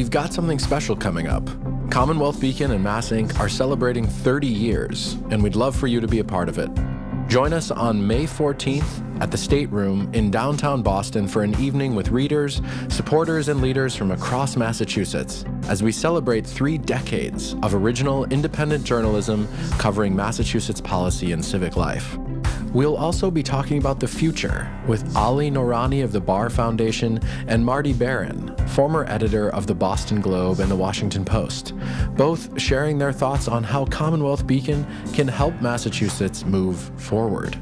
we've got something special coming up. CommonWealth Beacon and Mass Inc. are celebrating 30 years, and we'd love for you to be a part of it. Join us on May 14th at the State Room in downtown Boston for an evening with readers, supporters, and leaders from across Massachusetts as we celebrate 3 decades of original independent journalism covering Massachusetts policy and civic life. We'll also be talking about the future with Ali Noorani of the Barr Foundation and Marty Barron, former editor of the Boston Globe and the Washington Post, both sharing their thoughts on how CommonWealth Beacon can help Massachusetts move forward.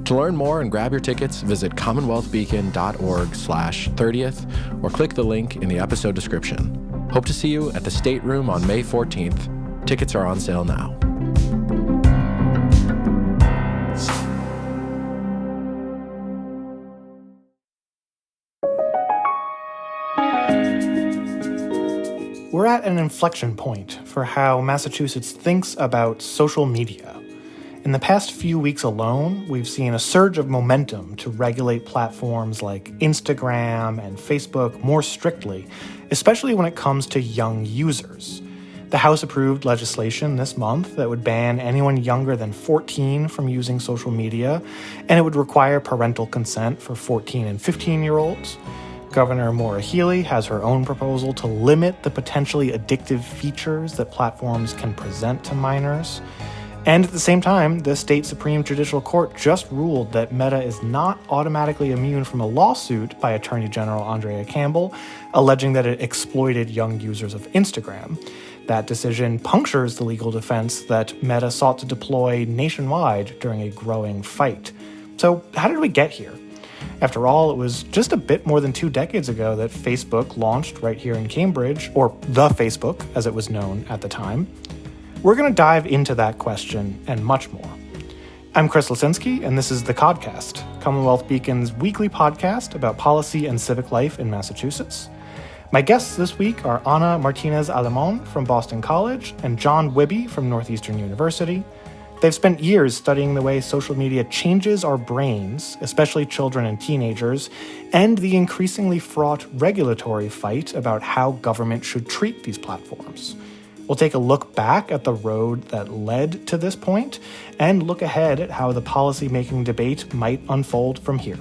To learn more and grab your tickets, visit commonwealthbeacon.org/30th or click the link in the episode description. Hope to see you at the State Room on May 14th. Tickets are on sale now. We're at an inflection point for how Massachusetts thinks about social media. In the past few weeks alone, we've seen a surge of momentum to regulate platforms like Instagram and Facebook more strictly, especially when it comes to young users. The House approved legislation this month that would ban anyone younger than 14 from using social media, and it would require parental consent for 14 and 15-year-olds. Governor Maura Healey has her own proposal to limit the potentially addictive features that platforms can present to minors. And at the same time, the state Supreme Judicial Court just ruled that Meta is not automatically immune from a lawsuit by Attorney General Andrea Campbell, alleging that it exploited young users of Instagram. That decision punctures the legal defense that Meta sought to deploy nationwide during a growing fight. So how did we get here? After all, it was just a bit more than 2 decades ago that Facebook launched right here in Cambridge, or the Facebook, as it was known at the time. We're going to dive into that question and much more. I'm Chris Lisinski, and this is the Codcast, CommonWealth Beacon's weekly podcast about policy and civic life in Massachusetts. My guests this week are Anna Martinez-Aleman from Boston College and John Wibby from Northeastern University. They've spent years studying the way social media changes our brains, especially children and teenagers, and the increasingly fraught regulatory fight about how government should treat these platforms. We'll take a look back at the road that led to this point and look ahead at how the policymaking debate might unfold from here.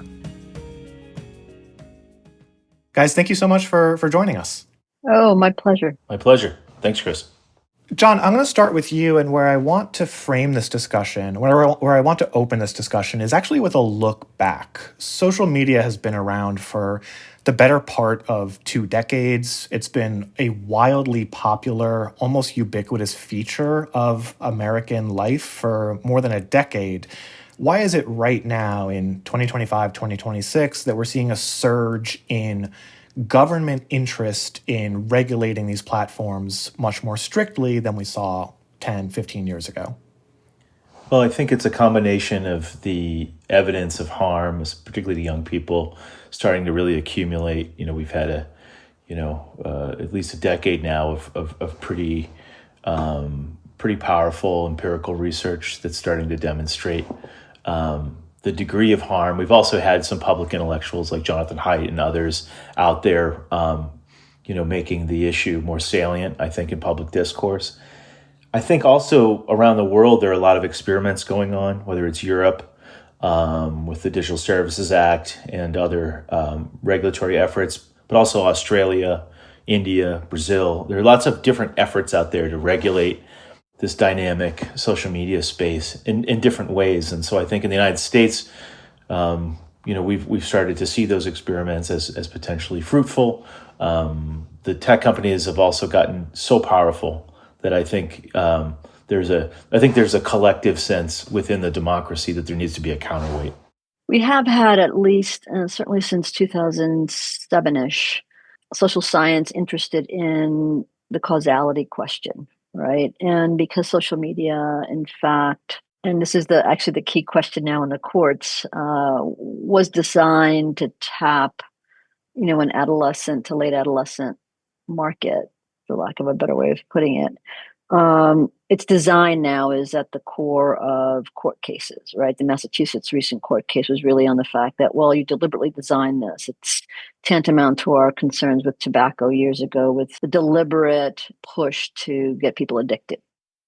Guys, thank you so much for joining us. Oh, my pleasure. My pleasure. Thanks, Chris. John, I'm going to start with you, and where I want to frame this discussion, where I want to open this discussion is actually with a look back. Social media has been around for the better part of 2 decades. It's been a wildly popular, almost ubiquitous feature of American life for more than a decade. Why is it right now in 2025, 2026 that we're seeing a surge in government interest in regulating these platforms much more strictly than we saw 10, 15 years ago? Well, I think it's a combination of the evidence of harm, particularly to young people, starting to really accumulate. We've had at least a decade now of pretty powerful empirical research that's starting to demonstrate the degree of harm. We've also had some public intellectuals like Jonathan Haidt and others out there, making the issue more salient, I think, in public discourse. I think also around the world, there are a lot of experiments going on, whether it's Europe with the Digital Services Act and other regulatory efforts, but also Australia, India, Brazil. There are lots of different efforts out there to regulate this dynamic social media space in different ways. And so I think in the United States, we've started to see those experiments as potentially fruitful. The tech companies have also gotten so powerful that I think there's a collective sense within the democracy that there needs to be a counterweight. We have had at least, certainly since 2007-ish, social science interested in the causality question. Right. And because social media, in fact, and this is actually the key question now in the courts, was designed to tap, an adolescent to late adolescent market, for lack of a better way of putting it, Its design now is at the core of court cases, right? The Massachusetts recent court case was really on the fact that, well, you deliberately designed this. It's tantamount to our concerns with tobacco years ago, with the deliberate push to get people addicted.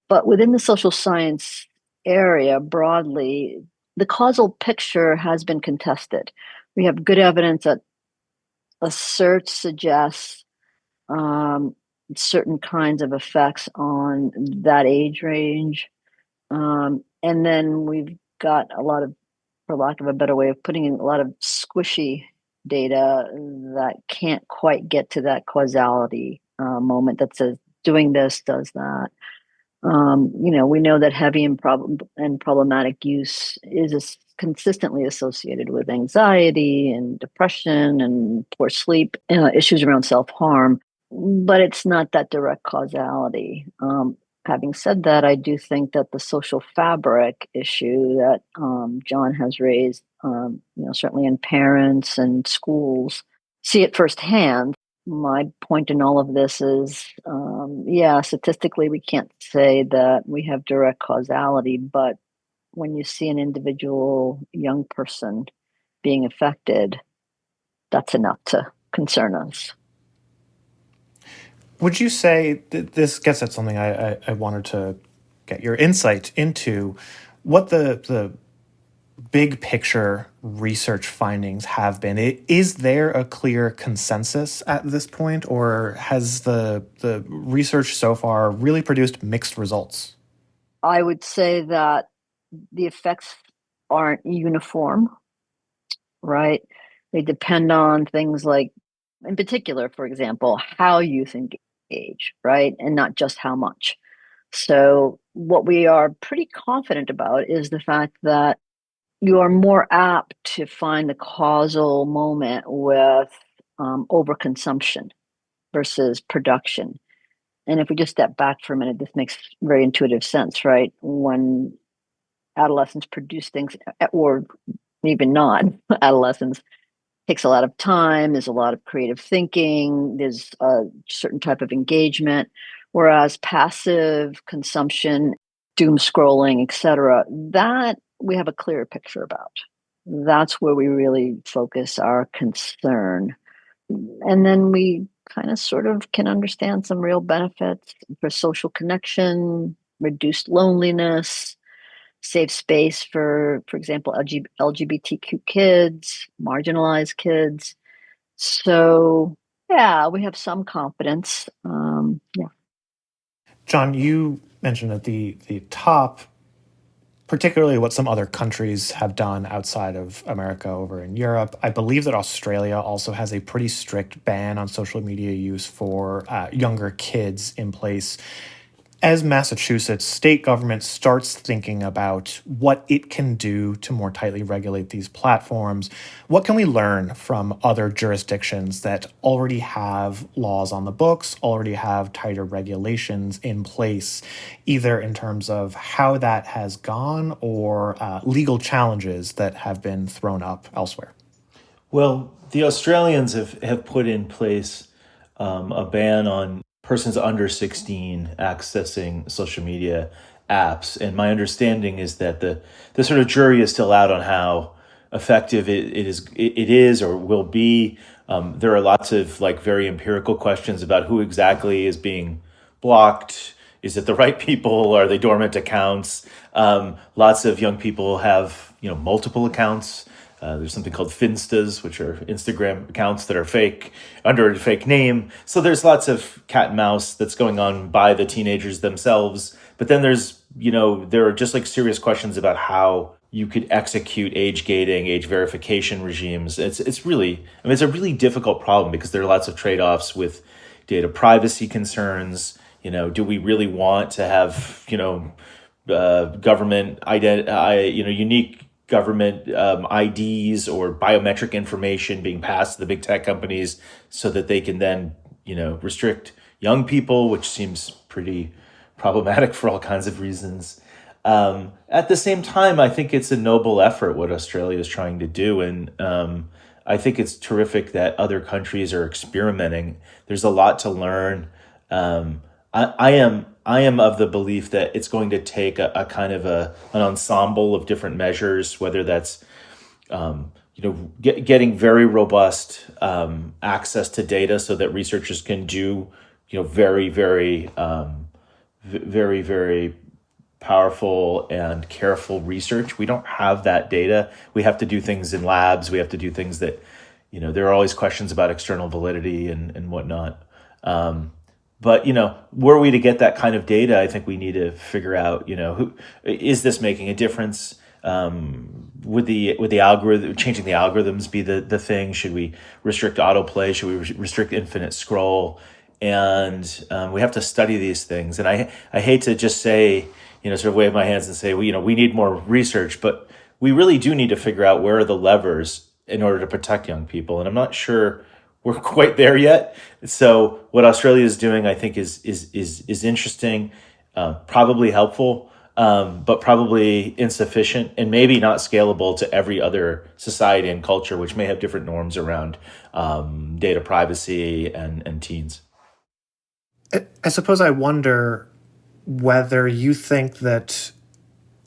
But within the social science area broadly, the causal picture has been contested. We have good evidence that a search suggests certain kinds of effects on that age range. And then we've got a lot of, for lack of a better way of putting it, a lot of squishy data that can't quite get to that causality moment that says doing this does that. We know that heavy and problematic use is consistently associated with anxiety and depression and poor sleep, issues around self-harm, but it's not that direct causality. Having said that, I do think that the social fabric issue that John has raised, certainly in parents and schools, see it firsthand. My point in all of this is, statistically, we can't say that we have direct causality, but when you see an individual young person being affected, that's enough to concern us. Would you say this gets at something I wanted to get your insight into, what the big picture research findings have been? Is there a clear consensus at this point, or has the research so far really produced mixed results? I would say that the effects aren't uniform, right? They depend on things like, in particular, for example, how youth engage, right? And not just how much. So what we are pretty confident about is the fact that you are more apt to find the causal moment with overconsumption versus production. And if we just step back for a minute, this makes very intuitive sense, right? When adolescents produce things, or even not adolescents, takes a lot of time, there's a lot of creative thinking, there's a certain type of engagement, whereas passive consumption, doom scrolling, etc., that we have a clearer picture about. That's where we really focus our concern. And then we kind of sort of can understand some real benefits for social connection, reduced loneliness, safe space for example, LGBTQ kids, marginalized kids. So, yeah, we have some confidence. John, you mentioned at the top, particularly what some other countries have done outside of America over in Europe. I believe that Australia also has a pretty strict ban on social media use for younger kids in place. As Massachusetts state government starts thinking about what it can do to more tightly regulate these platforms, what can we learn from other jurisdictions that already have laws on the books, already have tighter regulations in place, either in terms of how that has gone or legal challenges that have been thrown up elsewhere? Well, the Australians have put in place a ban on persons under 16 accessing social media apps. And my understanding is that the sort of jury is still out on how effective it is or will be. There are lots of very empirical questions about who exactly is being blocked. Is it the right people? Are they dormant accounts? Lots of young people have multiple accounts. There's something called Finstas, which are Instagram accounts that are fake, under a fake name. So there's lots of cat and mouse that's going on by the teenagers themselves. But then there are just serious questions about how you could execute age gating, age verification regimes. It's really, it's a really difficult problem because there are lots of trade-offs with data privacy concerns. Do we really want to have, government unique government IDs or biometric information being passed to the big tech companies so that they can then, restrict young people, which seems pretty problematic for all kinds of reasons. At the same time, I think it's a noble effort what Australia is trying to do. And I think it's terrific that other countries are experimenting. There's a lot to learn. I am I am of the belief that it's going to take a kind of an ensemble of different measures, whether that's getting very robust access to data so that researchers can do very very powerful and careful research. We don't have that data. We have to do things in labs. We have to do things that, there are always questions about external validity and whatnot. But, were we to get that kind of data, I think we need to figure out, who is this making a difference? Would the algorithm, changing the algorithms be the thing? Should we restrict autoplay? Should we restrict infinite scroll? And we have to study these things. And I hate to just say, sort of wave my hands and say, we need more research, but we really do need to figure out where are the levers in order to protect young people. And I'm not sure we're quite there yet. So what Australia is doing, I think, is interesting, probably helpful, but probably insufficient and maybe not scalable to every other society and culture, which may have different norms around data privacy and teens. I suppose I wonder whether you think that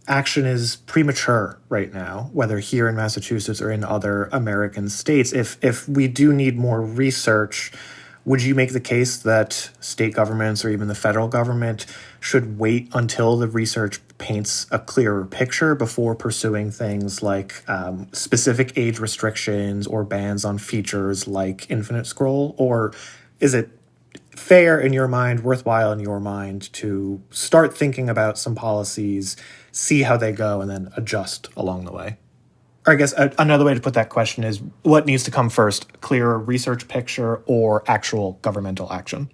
action is premature right now, whether here in Massachusetts or in other American states. If we do need more research, would you make the case that state governments or even the federal government should wait until the research paints a clearer picture before pursuing things like specific age restrictions or bans on features like infinite scroll? Or is it fair in your mind, worthwhile in your mind, to start thinking about some policies, see how they go, and then adjust along the way? Or I guess another way to put that question is, what needs to come first, clearer research picture or actual governmental action?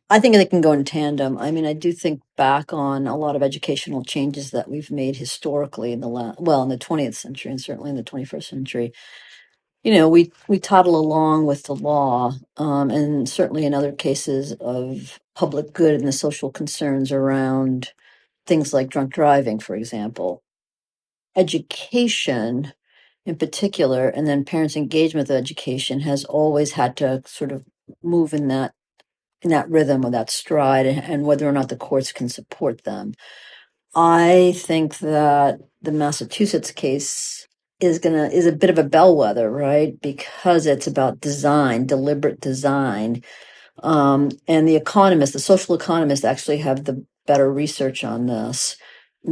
I think they can go in tandem. I mean, I do think back on a lot of educational changes that we've made historically in the in the 20th century and certainly in the 21st century. We toddle along with the law, and certainly in other cases of public good and the social concerns around things like drunk driving, for example. Education in particular, and then parents' engagement with education has always had to sort of move in that rhythm or that stride, and whether or not the courts can support them. I think that the Massachusetts case is a bit of a bellwether, right? Because it's about design, deliberate design. And the social economists actually have the better research on this.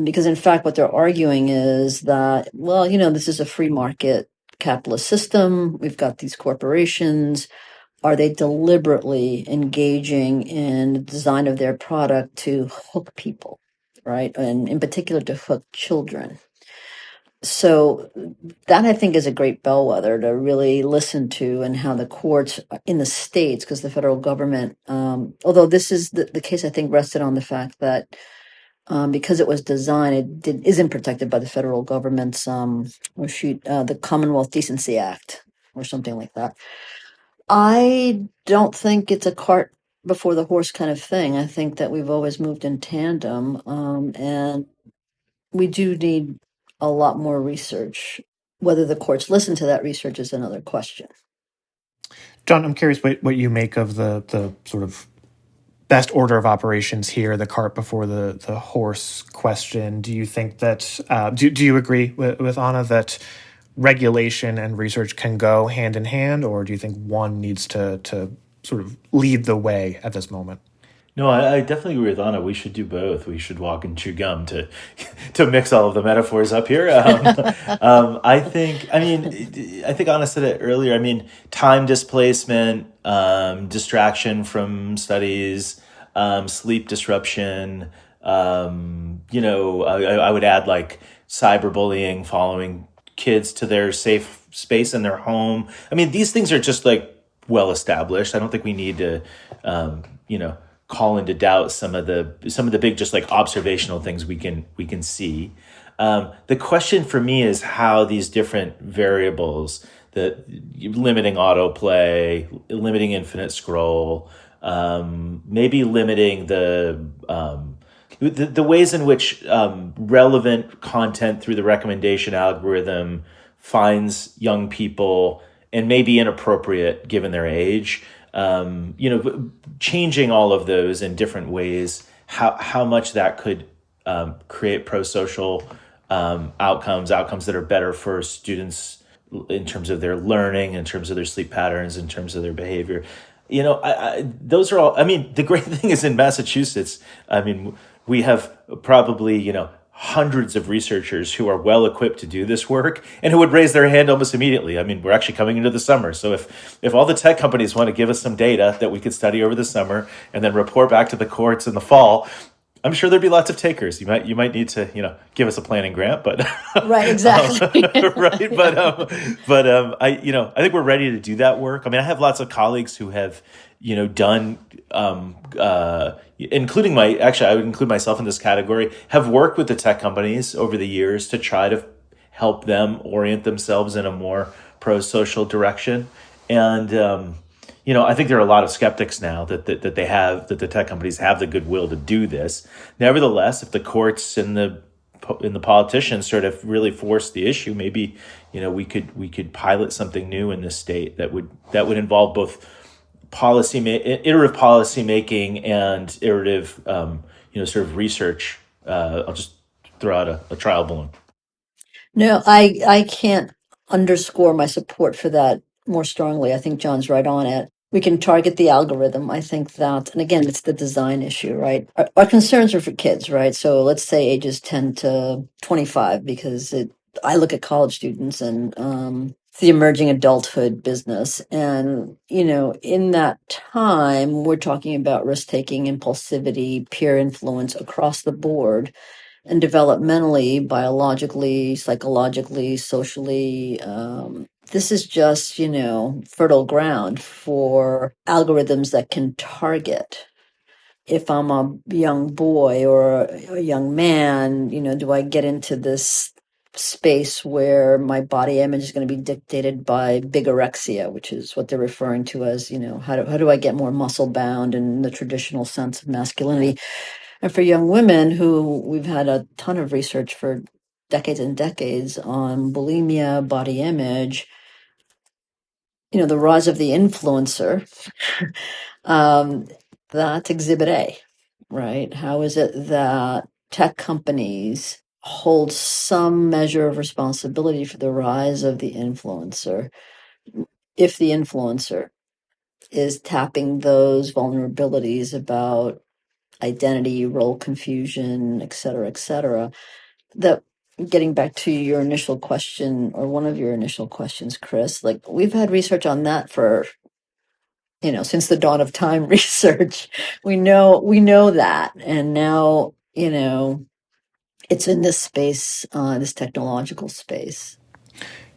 Because in fact, what they're arguing is that, well, this is a free market capitalist system. We've got these corporations. Are they deliberately engaging in the design of their product to hook people, right? And in particular, to hook children. So that, I think, is a great bellwether to really listen to, and how the courts in the states, because the federal government, although this is the case, I think, rested on the fact that because it was designed, isn't protected by the federal government's, the Commonwealth Decency Act or something like that. I don't think it's a cart before the horse kind of thing. I think that we've always moved in tandem, and we do need a lot more research. Whether the courts listen to that research is another question. John, I'm curious what you make of the sort of best order of operations here, the cart before the horse question. Do you think that, do you agree with Anna that regulation and research can go hand in hand, or do you think one needs to sort of lead the way at this moment? No, I definitely agree with Anna. We should do both. We should walk and chew gum to to mix all of the metaphors up here. I think Anna said it earlier. I mean, time displacement, distraction from studies, sleep disruption. I would add like cyberbullying, following kids to their safe space in their home. I mean, these things are just like well established. I don't think we need to, call into doubt some of the big just like observational things we can see. The question for me is how these different variables, the limiting autoplay, limiting infinite scroll, maybe limiting the ways in which relevant content through the recommendation algorithm finds young people and may be inappropriate given their age. Changing all of those in different ways how much that could create pro-social outcomes that are better for students in terms of their learning, in terms of their sleep patterns, in terms of their behavior. Those are all. I mean, the great thing is in Massachusetts. I mean, we have probably hundreds of researchers who are well equipped to do this work and who would raise their hand almost immediately. I mean, we're actually coming into the summer, so if all the tech companies want to give us some data that we could study over the summer and then report back to the courts in the fall, I'm sure there'd be lots of takers. You might need to give us a planning grant, but Right, exactly. right. I think we're ready to do that work. I mean, I have lots of colleagues who have done including I would include myself in this category, have worked with the tech companies over the years to try to help them orient themselves in a more pro-social direction. And I think there are a lot of skeptics now that the tech companies have the goodwill to do this. Nevertheless, if the courts and the politicians sort of really force the issue, maybe we could pilot something new in this state that would involve both iterative policy making and iterative sort of research. I'll just throw out a trial balloon. No, I can't underscore my support for that more strongly. I think John's right on it. We can target the algorithm. I think that, and again, it's the design issue, right? Our concerns are for kids, right? So let's say ages 10 to 25, because I look at college students and the emerging adulthood business. And, in that time, we're talking about risk taking, impulsivity, peer influence across the board, and developmentally, biologically, psychologically, socially. This is just, fertile ground for algorithms that can target. If I'm a young boy or a young man, do I get into this space where my body image is going to be dictated by bigorexia, which is what they're referring to as, how do I get more muscle bound in the traditional sense of masculinity? And for young women, who we've had a ton of research for decades and decades on bulimia, body image, the rise of the influencer, that's exhibit A, right? How is it that tech companies hold some measure of responsibility for the rise of the influencer if the influencer is tapping those vulnerabilities about identity, role confusion, et cetera, that getting back to your initial question, or one of your initial questions, Chris, like we've had research on that for, since the dawn of time research. We know that. And now, it's in this space, this technological space.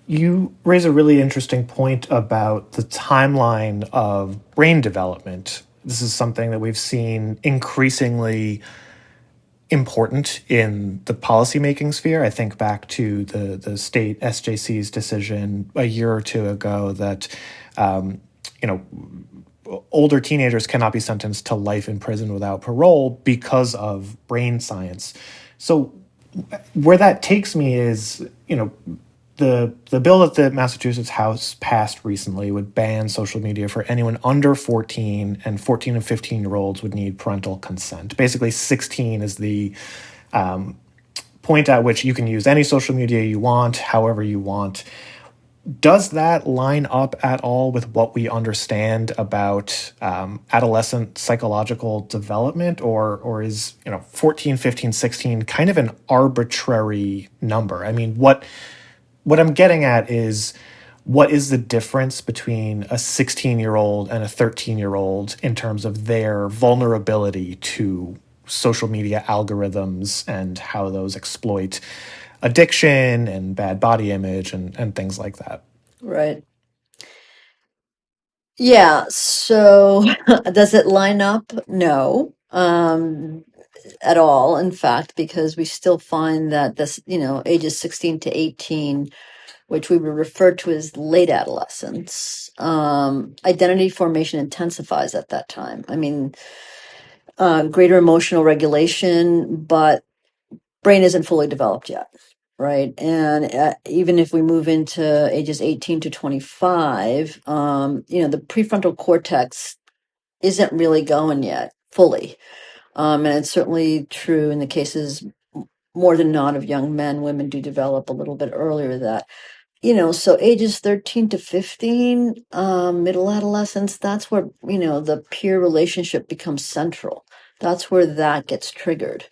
You raise a really interesting point about the timeline of brain development. This is something that we've seen increasingly important in the policymaking sphere. I think back to the state SJC's decision a year or two ago that, older teenagers cannot be sentenced to life in prison without parole because of brain science. So where that takes me is, the bill that the Massachusetts House passed recently would ban social media for anyone under 14, and 14 and 15-year-olds would need parental consent. Basically, 16 is the point at which you can use any social media you want, however you want. Does that line up at all with what we understand about adolescent psychological development, or is 14, 15, 16 kind of an arbitrary number? I mean, what I'm getting at is, what is the difference between a 16-year-old and a 13-year-old in terms of their vulnerability to social media algorithms and how those exploit addiction and bad body image and things like that? Right. Yeah. So does it line up? No. At all, in fact, because we still find that this, ages 16 to 18, which we would refer to as late adolescence, identity formation intensifies at that time. I mean, greater emotional regulation, but brain isn't fully developed yet, right? And even if we move into ages 18 to 25, the prefrontal cortex isn't really going yet fully. And it's certainly true in the cases more than not of young men. Women do develop a little bit earlier that, so ages 13 to 15, middle adolescence, that's where, the peer relationship becomes central. That's where that gets triggered.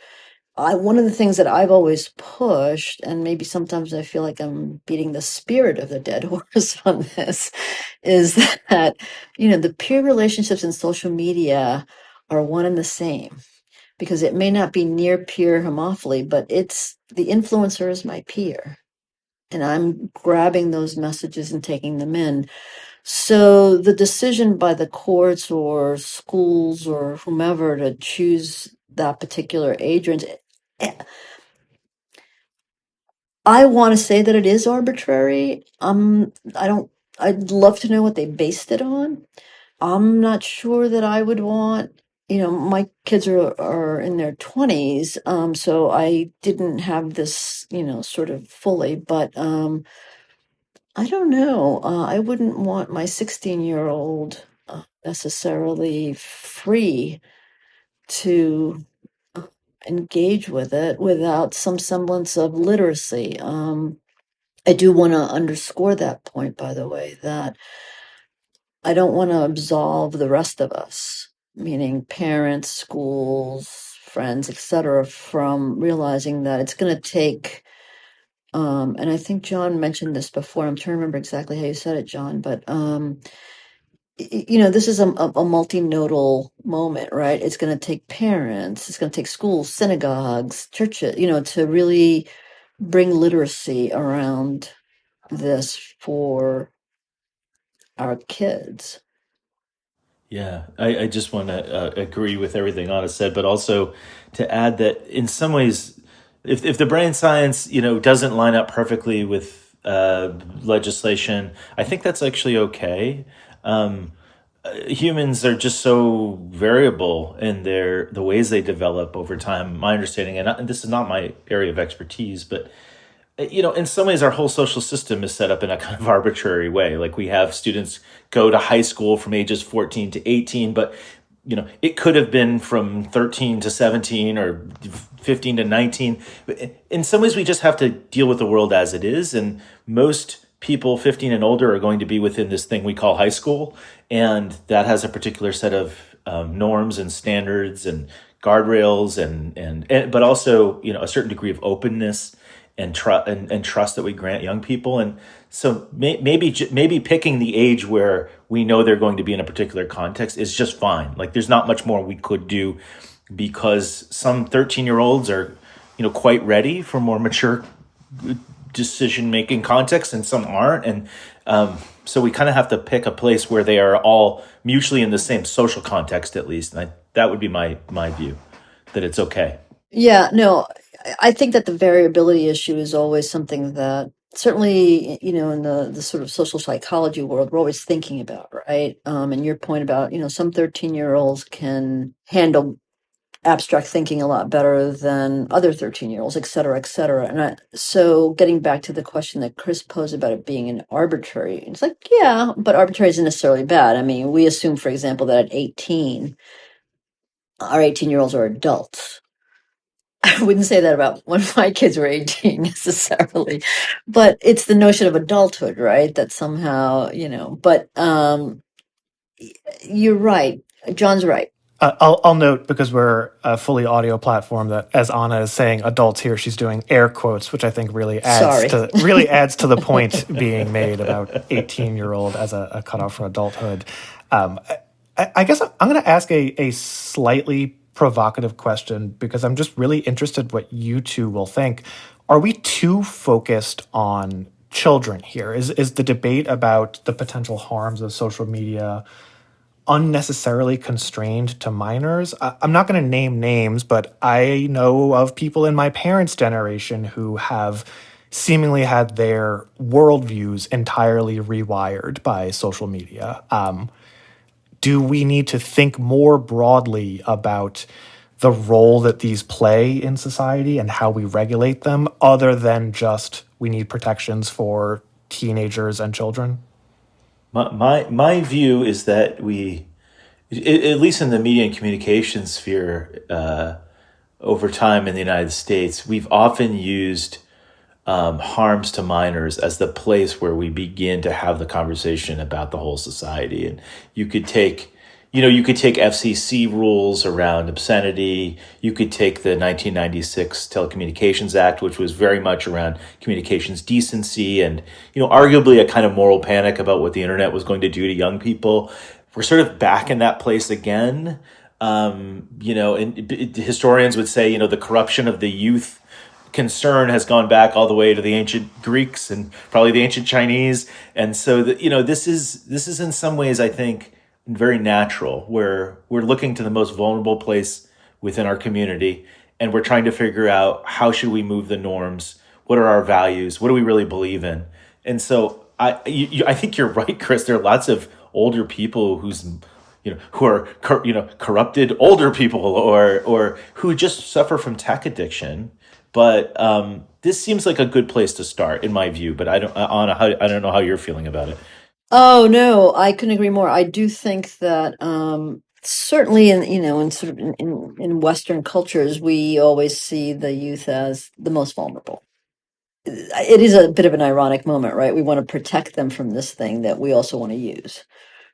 One of the things that I've always pushed, and maybe sometimes I feel like I'm beating the spirit of the dead horse on this, is that, the peer relationships in social media are one and the same, because it may not be near peer homophily, but it's the influencer is my peer. And I'm grabbing those messages and taking them in. So the decision by the courts or schools or whomever to choose that particular age range, I want to say that it is arbitrary. I don't, I'd love to know what they based it on. I'm not sure that I would want, my kids are in their 20s, so I didn't have this, sort of fully, but I don't know. I wouldn't want my 16-year-old necessarily free to engage with it without some semblance of literacy. I do want to underscore that point, by the way, that I don't want to absolve the rest of us, meaning parents, schools, friends, etc., from realizing that it's going to take, and I think John mentioned this before. I'm trying to remember exactly how you said it, John, but this is a multinodal moment, right? It's going to take parents, it's going to take schools, synagogues, churches, to really bring literacy around this for our kids. Yeah, I just want to agree with everything Anna said, but also to add that in some ways, if the brain science, doesn't line up perfectly with legislation, I think that's actually okay. Humans are just so variable in the ways they develop over time. My understanding, and this is not my area of expertise, but in some ways, our whole social system is set up in a kind of arbitrary way. Like we have students go to high school from ages 14 to 18, but it could have been from 13 to 17 or 15 to 19. In some ways, we just have to deal with the world as it is. And most people 15 and older are going to be within this thing we call high school. And that has a particular set of norms and standards and guardrails and but also, a certain degree of openness and trust that we grant young people. And so maybe picking the age where we know they're going to be in a particular context is just fine. Like there's not much more we could do, because some 13-year-olds are quite ready for more mature decision making context and some aren't. And so we kind of have to pick a place where they are all mutually in the same social context, at least. And that would be my view, that it's okay. Yeah, no, I think that the variability issue is always something that certainly, in the sort of social psychology world, we're always thinking about, right? And your point about, some 13-year-olds can handle abstract thinking a lot better than other 13-year-olds, et cetera, et cetera. And so getting back to the question that Chris posed about it being an arbitrary, it's like, yeah, but arbitrary isn't necessarily bad. I mean, we assume, for example, that at 18, our 18-year-olds are adults. I wouldn't say that about when my kids were 18 necessarily, but it's the notion of adulthood, right? That somehow, but you're right. John's right. I'll note, because we're a fully audio platform, that as Anna is saying adults here, she's doing air quotes, which I think really adds to the point being made about 18-year-old as a cutoff for adulthood. I guess I'm going to ask a slightly provocative question, because I'm just really interested what you two will think. Are we too focused on children here? Is the debate about the potential harms of social media unnecessarily constrained to minors? I'm not going to name names, but I know of people in my parents' generation who have seemingly had their worldviews entirely rewired by social media. Do we need to think more broadly about the role that these play in society and how we regulate them, other than just we need protections for teenagers and children? My view is that at least in the media and communication sphere, over time in the United States, we've often used harms to minors as the place where we begin to have the conversation about the whole society. And you could take, you could take FCC rules around obscenity. You could take the 1996 Telecommunications Act, which was very much around communications decency and, arguably a kind of moral panic about what the internet was going to do to young people. We're sort of back in that place again. And historians would say, the corruption of the youth concern has gone back all the way to the ancient Greeks and probably the ancient Chinese. And so this is in some ways, I think, very natural, where we're looking to the most vulnerable place within our community and we're trying to figure out how should we move the norms, what are our values, what do we really believe in. And so I think you're right, Chris. There are lots of older people who are corrupted older people or who just suffer from tech addiction. But this seems like a good place to start, in my view. But I don't, Anna, I don't know how you're feeling about it. Oh no, I couldn't agree more. I do think that certainly in sort of in Western cultures, we always see the youth as the most vulnerable. It is a bit of an ironic moment, right? We want to protect them from this thing that we also want to use,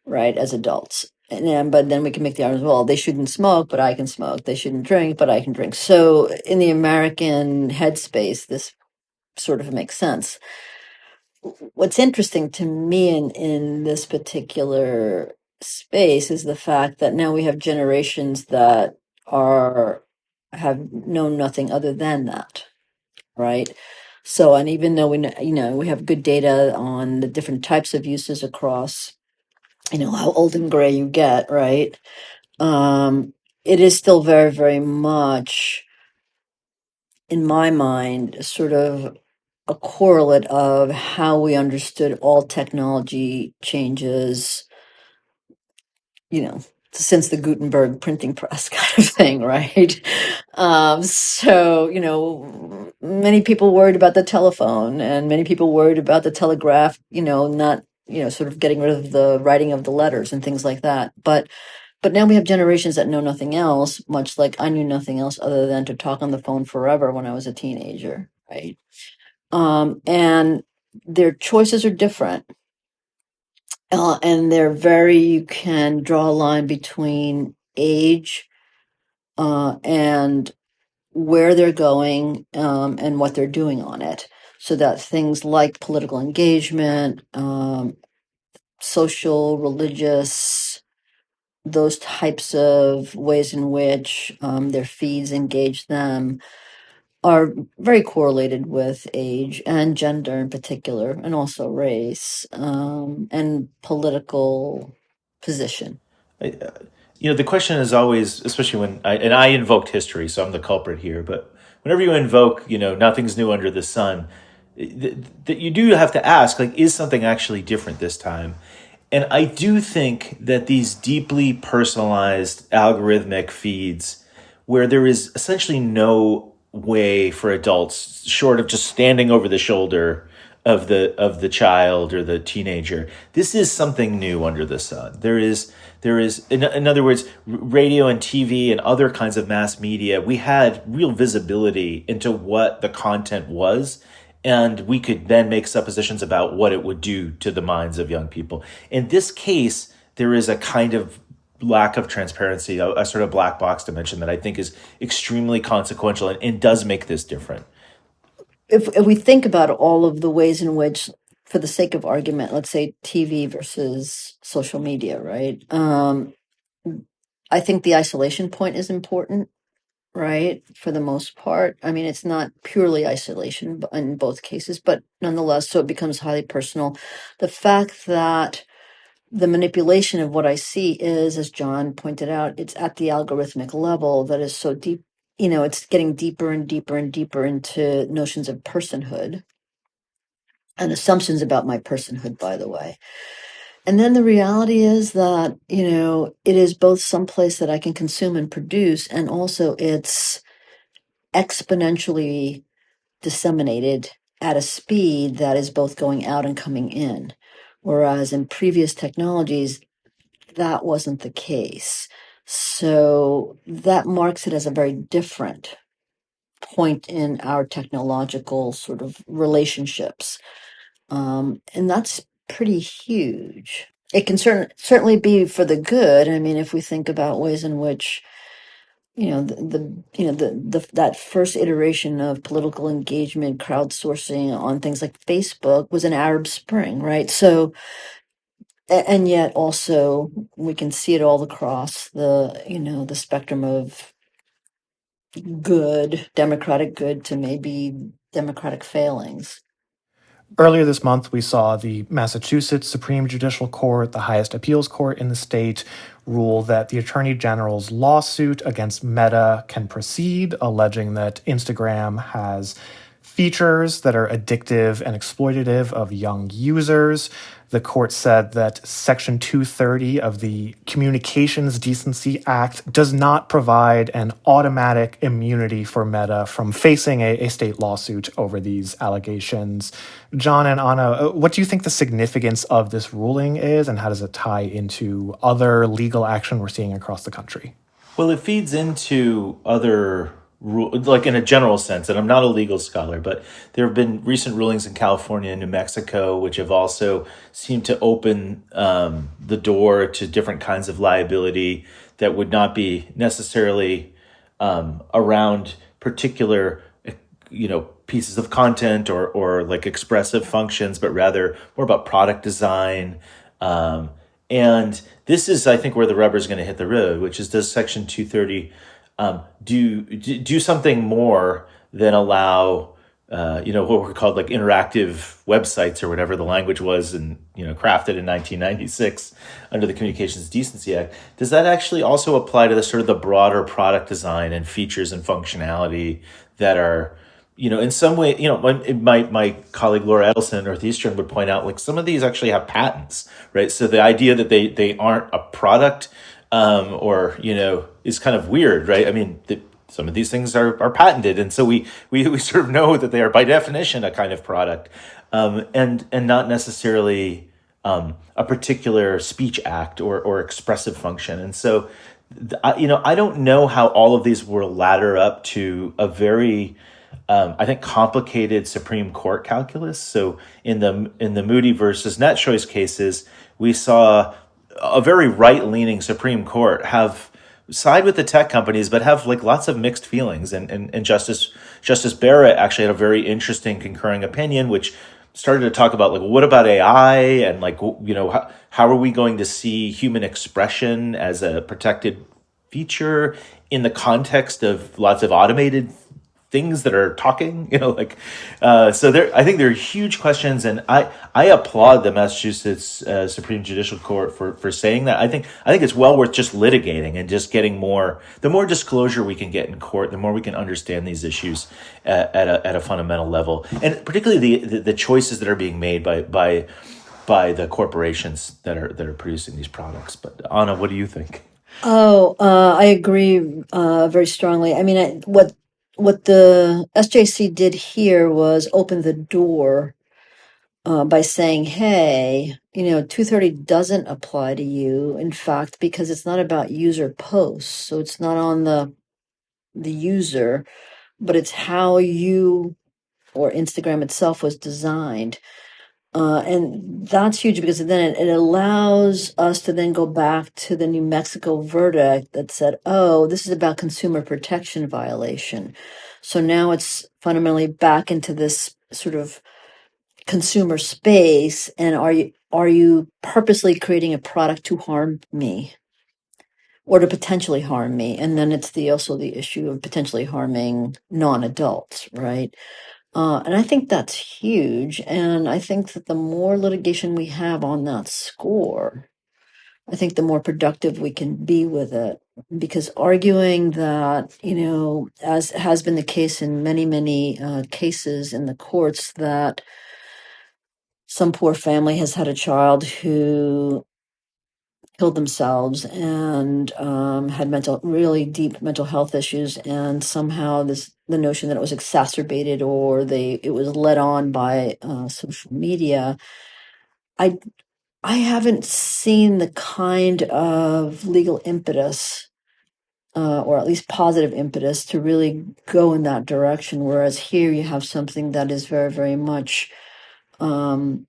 right, as adults. But then we can make the argument, well, they shouldn't smoke, but I can smoke. They shouldn't drink, but I can drink. So in the American headspace, this sort of makes sense. What's interesting to me in this particular space is the fact that now we have generations that have known nothing other than that, right? So, and even though we have good data on the different types of uses across, how old and gray you get, right? It is still very, very much, in my mind, sort of a correlate of how we understood all technology changes, since the Gutenberg printing press kind of thing, right? So, many people worried about the telephone and many people worried about the telegraph, not, sort of getting rid of the writing of the letters and things like that. But now we have generations that know nothing else, much like I knew nothing else other than to talk on the phone forever when I was a teenager, right? And their choices are different. And you can draw a line between age and where they're going and what they're doing on it. So that things like political engagement, social, religious, those types of ways in which their feeds engage them are very correlated with age and gender in particular, and also race and political position. The question is always, especially when I invoked history, so I'm the culprit here. But whenever you invoke, nothing's new under the sun, that you do have to ask, like, is something actually different this time? And I do think that these deeply personalized algorithmic feeds, where there is essentially no way for adults, short of just standing over the shoulder of the child or the teenager, this is something new under the sun. There is in other words, radio and TV and other kinds of mass media, we had real visibility into what the content was, and we could then make suppositions about what it would do to the minds of young people. In this case, there is a kind of lack of transparency, a sort of black box dimension that I think is extremely consequential and does make this different. If we think about all of the ways in which, for the sake of argument, let's say TV versus social media, right? I think the isolation point is important, right? For the most part. I mean, it's not purely isolation in both cases, but nonetheless, so it becomes highly personal. The fact that the manipulation of what I see is, as John pointed out, it's at the algorithmic level that is so deep. It's getting deeper and deeper and deeper into notions of personhood and assumptions about my personhood, by the way. And then the reality is that, it is both someplace that I can consume and produce, and also it's exponentially disseminated at a speed that is both going out and coming in. Whereas in previous technologies, that wasn't the case. So that marks it as a very different point in our technological sort of relationships. And that's pretty huge. It can certainly be for the good. I mean, if we think about ways in which, that first iteration of political engagement, crowdsourcing on things like Facebook was an Arab Spring, right? So, and yet also we can see it all across the spectrum of good, democratic good to maybe democratic failings. Earlier this month, we saw the Massachusetts Supreme Judicial Court, the highest appeals court in the state, rule that the Attorney General's lawsuit against Meta can proceed, alleging that Instagram has features that are addictive and exploitative of young users. The court said that Section 230 of the Communications Decency Act does not provide an automatic immunity for Meta from facing a state lawsuit over these allegations. John and Anna, what do you think the significance of this ruling is, and how does it tie into other legal action we're seeing across the country? Well, it feeds into other rules, like in a general sense, and I'm not a legal scholar, but there have been recent rulings in California and New Mexico, which have also seemed to open the door to different kinds of liability that would not be necessarily around particular, pieces of content or like expressive functions, but rather more about product design. And this is, I think, where the rubber is going to hit the road, which is, does Section 230 do something more than allow, what were called like interactive websites or whatever the language was, and crafted in 1996 under the Communications Decency Act? Does that actually also apply to the sort of the broader product design and features and functionality that are, in some way, my colleague Laura Edelson at Northeastern would point out, like, some of these actually have patents, right? So the idea that they aren't a product, is kind of weird, right? I mean, some of these things are patented, and so we sort of know that they are by definition a kind of product, and not necessarily a particular speech act or expressive function. And so, I don't know how all of these will ladder up to a very I think complicated Supreme Court calculus. So in the Moody versus NetChoice cases, we saw a very right-leaning Supreme Court have side with the tech companies, but have like lots of mixed feelings. And Justice Barrett actually had a very interesting concurring opinion, which started to talk about, like, what about AI, and like, how are we going to see human expression as a protected feature in the context of lots of automated things that are talking, so I think there are huge questions, and I applaud the Massachusetts Supreme Judicial Court for saying that. I think it's well worth just litigating and just getting the more disclosure we can get in court, the more we can understand these issues at a fundamental level, and particularly the choices that are being made by the corporations that are producing these products. But Anna, what do you think? I agree very strongly. I mean, what the SJC did here was open the door by saying, hey, 230 doesn't apply to you, in fact, because it's not about user posts. So it's not on the user, but it's how you or Instagram itself was designed. And that's huge, because then it allows us to then go back to the New Mexico verdict that said, oh, this is about consumer protection violation. So now it's fundamentally back into this sort of consumer space. And are you purposely creating a product to harm me or to potentially harm me? And then it's also the issue of potentially harming non-adults, right? And I think that's huge. And I think that the more litigation we have on that score, I think the more productive we can be with it. Because arguing that, as has been the case in many, many cases in the courts, that some poor family has had a child who killed themselves and had really deep mental health issues, and somehow the notion that it was exacerbated or it was led on by social media. I haven't seen the kind of legal impetus, or at least positive impetus, to really go in that direction. Whereas here you have something that is very, very much relying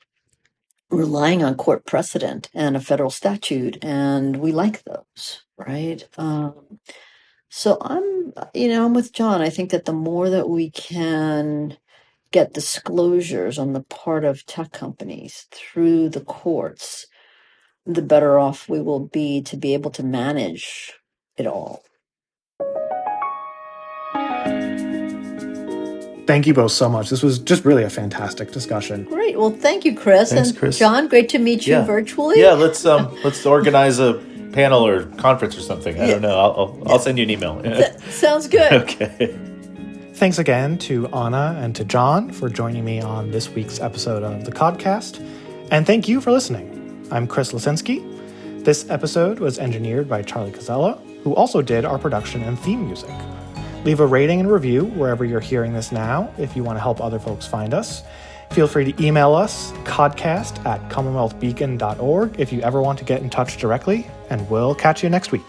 on court precedent and a federal statute, and we like those, right? So I'm with John. I think that the more that we can get disclosures on the part of tech companies through the courts, the better off we will be to be able to manage it all. Thank you both so much. This was just really a fantastic discussion. Great. Well, thank you, Chris. Thanks, and Chris. John, great to meet you virtually. Yeah, let's organize a panel or conference or something. I don't know. I'll send you an email. Sounds good. Okay. Thanks again to Anna and to John for joining me on this week's episode of the Codcast. And thank you for listening. I'm Chris Lisinski. This episode was engineered by Charlie Casella, who also did our production and theme music. Leave a rating and review wherever you're hearing this now if you want to help other folks find us. Feel free to email us, codcast@commonwealthbeacon.org, if you ever want to get in touch directly, and we'll catch you next week.